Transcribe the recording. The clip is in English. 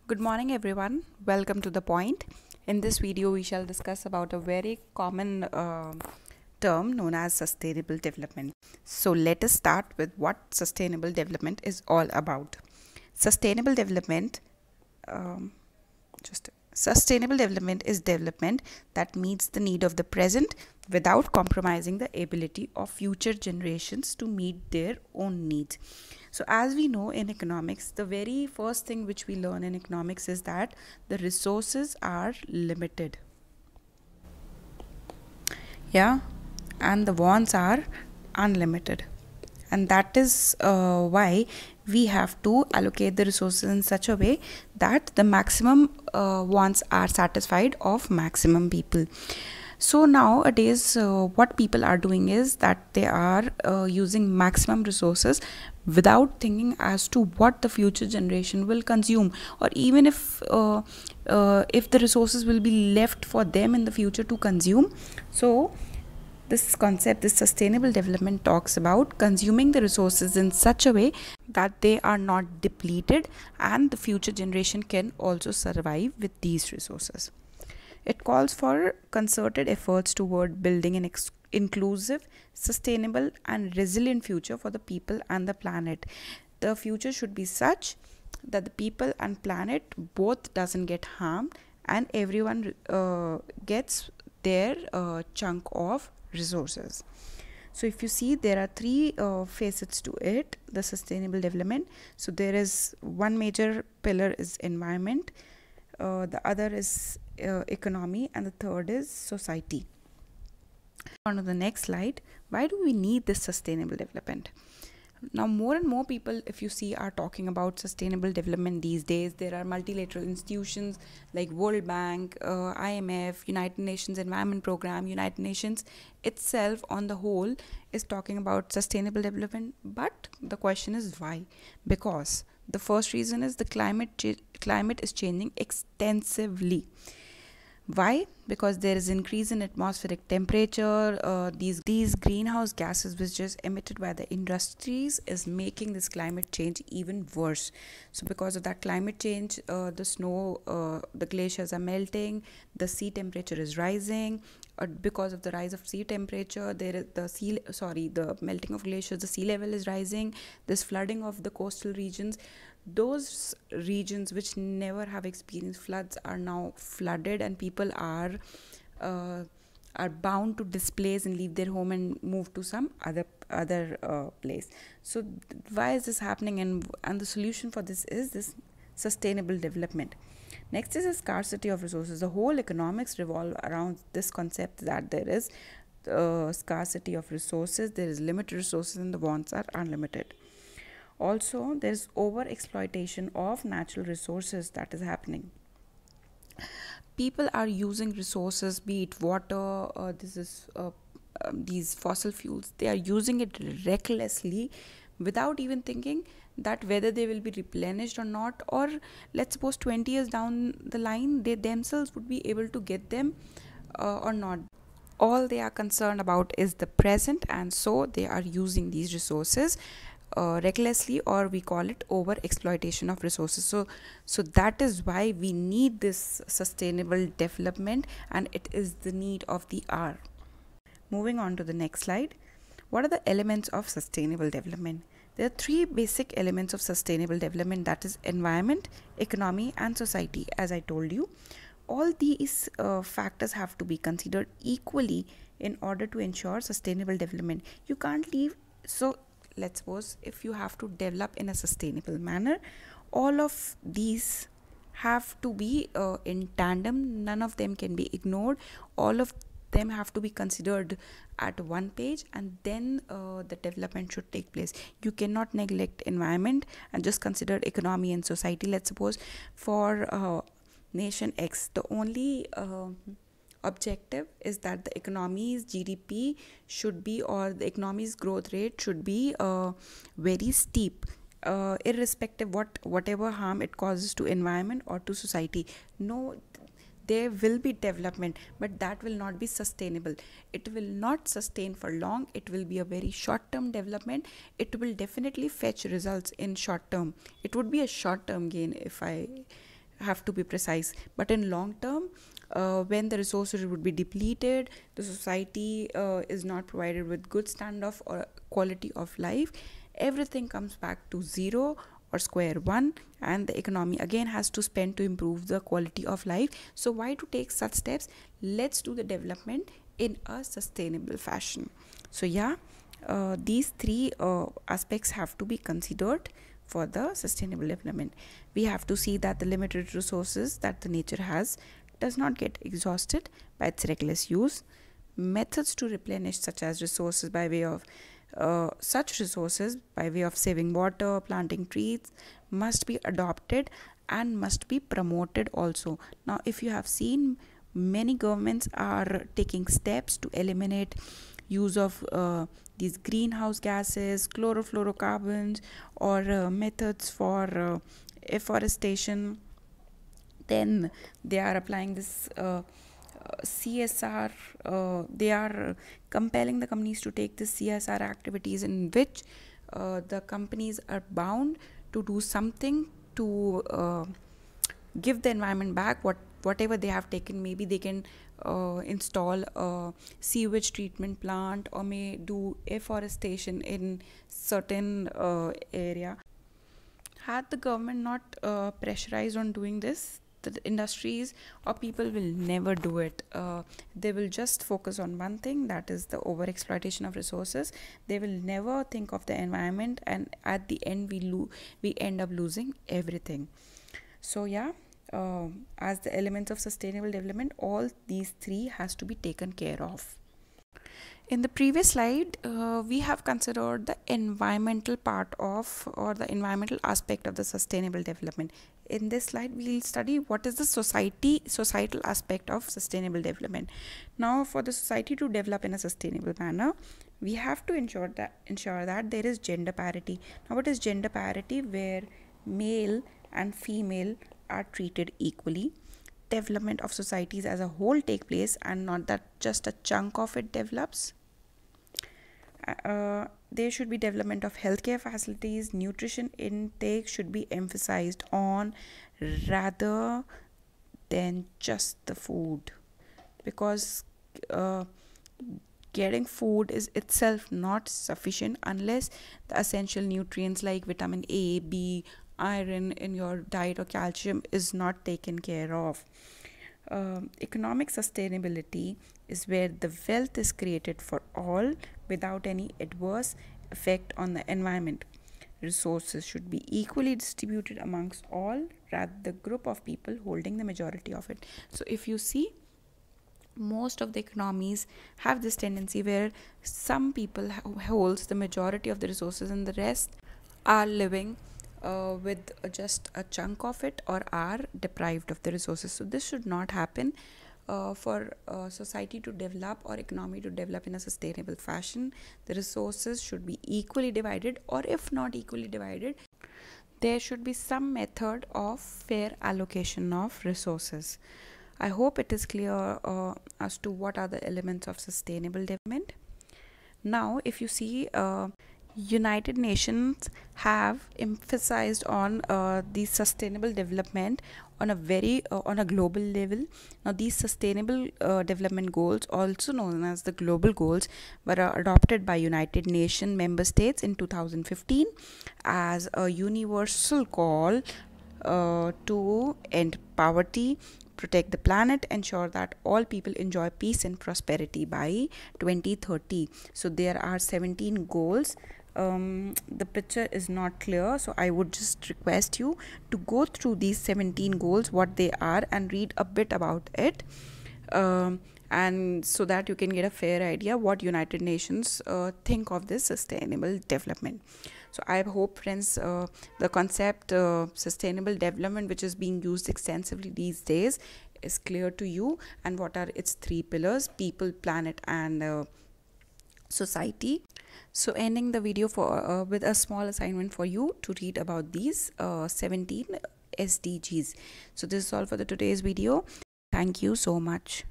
Good morning everyone, welcome to The Point. In this video we shall discuss about a very common term known as sustainable development. So let us start with what sustainable development is all about. Sustainable development Sustainable development is development that meets the need of the present without compromising the ability of future generations to meet their own needs. So as we know in economics, the very first thing which we learn in economics is that the resources are limited. Yeah, and the wants are unlimited. And that is why we have to allocate the resources in such a way that the maximum wants are satisfied of maximum people. So nowadays what people are doing is that they are using maximum resources without thinking as to what the future generation will consume, or even if the resources will be left for them in the future to consume. So this concept, this sustainable development, talks about consuming the resources in such a way that they are not depleted and the future generation can also survive with these resources. It calls for concerted efforts toward building an inclusive, sustainable and resilient future for the people and the planet. The future should be such that the people and planet both doesn't get harmed and everyone gets their chunk of resources. So if you see, there are three facets to it, the sustainable development. So there is one major pillar is environment, the other is economy, and the third is society. On to the next slide. Why do we need this sustainable development? Now more and more people, if you see, are talking about sustainable development these days. There are multilateral institutions like World Bank, IMF, United Nations Environment Program. United Nations itself on the whole is talking about sustainable development. But the question is why? Because the first reason is the climate is changing extensively. Why? Because there is increase in atmospheric temperature. These greenhouse gases which is emitted by the industries is making this climate change even worse. So because of that climate change, the snow, the glaciers are melting, the sea temperature is rising. Because of the rise of sea temperature, there is the melting of glaciers, the sea level is rising. This flooding of the coastal regions. Those regions which never have experienced floods are now flooded, and people are bound to displace and leave their home and move to some other place. So why is this happening? And the solution for this is this sustainable development. Next is a scarcity of resources. The whole economics revolve around this concept that there is scarcity of resources, there is limited resources, and the wants are unlimited. Also, there is over exploitation of natural resources that is happening. People are using resources, be it water, these fossil fuels. They are using it recklessly without even thinking that whether they will be replenished or not, or let's suppose 20 years down the line they themselves would be able to get them or not. All they are concerned about is the present, and so they are using these resources recklessly, or we call it over exploitation of resources. So that is why we need this sustainable development, and it is the need of the hour. Moving on to the next slide. What are the elements of sustainable development? There are three basic elements of sustainable development, that is environment, economy and society. As I told you, all these factors have to be considered equally in order to ensure sustainable development. You can't leave. So let's suppose if you have to develop in a sustainable manner, all of these have to be in tandem. None of them can be ignored. All of them have to be considered at one page, and then the development should take place. You cannot neglect environment and just consider economy and society. Let's suppose for nation X, the only objective is that the economy's GDP should be, or the economy's growth rate should be very steep, irrespective whatever harm it causes to environment or to society. No, there will be development, but that will not be sustainable. It will not sustain for long. It will be a very short term development. It will definitely fetch results in short term. It would be a short term gain, if I have to be precise, but in long term, when the resources would be depleted, the society is not provided with good standard or quality of life, everything comes back to zero or square one, and the economy again has to spend to improve the quality of life. So why to take such steps? Let's do the development in a sustainable fashion. So yeah, these three aspects have to be considered for the sustainable development. We have to see that the limited resources that the nature has does not get exhausted by its reckless use. Methods to replenish such resources by way of saving water, planting trees must be adopted and must be promoted also. Now, if you have seen, many governments are taking steps to eliminate use of these greenhouse gases, chlorofluorocarbons, or methods for afforestation. Then they are applying this CSR. They are compelling the companies to take this CSR activities, in which the companies are bound to do something to give the environment back whatever they have taken. Maybe they can install a sewage treatment plant, or may do afforestation in certain area. Had the government not pressurized on doing this, the industries or people will never do it. They will just focus on one thing, that is the over exploitation of resources. They will never think of the environment, and at the end we end up losing everything. So yeah, as the elements of sustainable development, all these three has to be taken care of. In the previous slide, we have considered the environmental part of, or the environmental aspect of the sustainable development. In this slide, we will study what is the societal aspect of sustainable development. Now, for the society to develop in a sustainable manner, we have to ensure that there is gender parity. Now, what is gender parity? Where male and female are treated equally. Development of societies as a whole take place, and not that just a chunk of it develops. There should be development of healthcare facilities. Nutrition intake should be emphasized on rather than just the food, because getting food is itself not sufficient unless the essential nutrients like vitamin A, B, iron in your diet, or calcium is not taken care of. Economic sustainability is where the wealth is created for all without any adverse effect on the environment. Resources should be equally distributed amongst all, rather the group of people holding the majority of it. So if you see, most of the economies have this tendency where some people holds the majority of the resources, and the rest are living with just a chunk of it, or are deprived of the resources. So this should not happen. For society to develop or economy to develop in a sustainable fashion, the resources should be equally divided, or if not equally divided, there should be some method of fair allocation of resources. I hope it is clear as to what are the elements of sustainable development. Now, if you see, United Nations have emphasized on the sustainable development on a global level. Now, these sustainable development goals, also known as the global goals, were adopted by United Nations member states in 2015 as a universal call to end poverty, protect the planet, ensure that all people enjoy peace and prosperity by 2030. So there are 17 goals. The picture is not clear, so I would just request you to go through these 17 goals, what they are, and read a bit about it, and so that you can get a fair idea what United Nations think of this sustainable development. So I hope, friends, the concept sustainable development, which is being used extensively these days, is clear to you, and what are its three pillars: people, planet, and society. So ending the video for with a small assignment for you to read about these 17 SDGs. So this is all for the today's video. Thank you so much.